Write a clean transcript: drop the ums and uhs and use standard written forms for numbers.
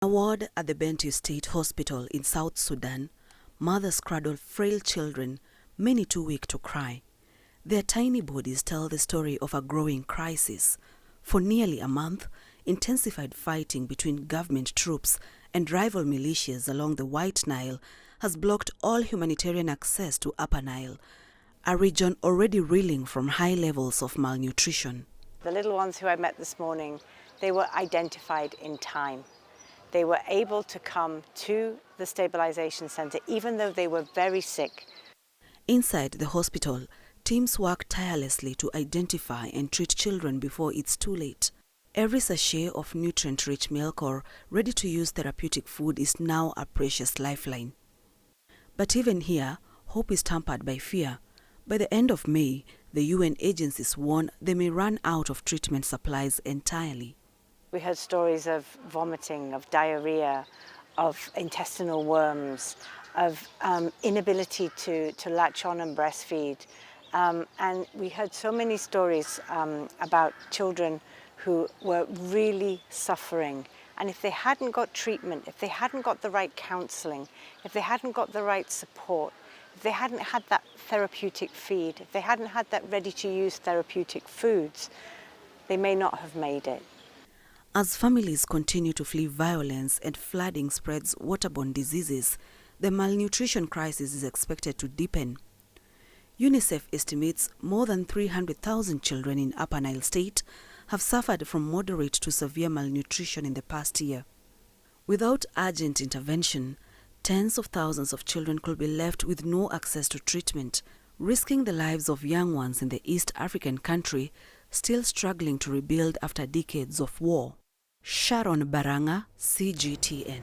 A ward at the Bentiu State Hospital in South Sudan, mothers cradle frail children, many too weak to cry. Their tiny bodies tell the story of a growing crisis. For nearly a month, intensified fighting between government troops and rival militias along the White Nile has blocked all humanitarian access to Upper Nile, a region already reeling from high levels of malnutrition. The little ones who I met this morning, they were identified in time. They were able to come to the stabilization center even though they were very sick. Inside the hospital, teams work tirelessly to identify and treat children before it's too late. Every sachet of nutrient-rich milk or ready-to-use therapeutic food is now a precious lifeline. But even here, hope is tempered by fear. By the end of May, the UN agencies warn they may run out of treatment supplies entirely. We heard stories of vomiting, of diarrhea, of intestinal worms, of inability to latch on and breastfeed. And we heard so many stories about children who were really suffering. And if they hadn't got treatment, if they hadn't got the right counselling, if they hadn't got the right support, if they hadn't had that therapeutic feed, if they hadn't had that ready-to-use therapeutic foods, they may not have made it. As families continue to flee violence and flooding spreads waterborne diseases, the malnutrition crisis is expected to deepen. UNICEF estimates more than 300,000 children in Upper Nile State have suffered from moderate to severe malnutrition in the past year. Without urgent intervention, tens of thousands of children could be left with no access to treatment, risking the lives of young ones in the East African country still struggling to rebuild after decades of war. Sharon Baranga, CGTN.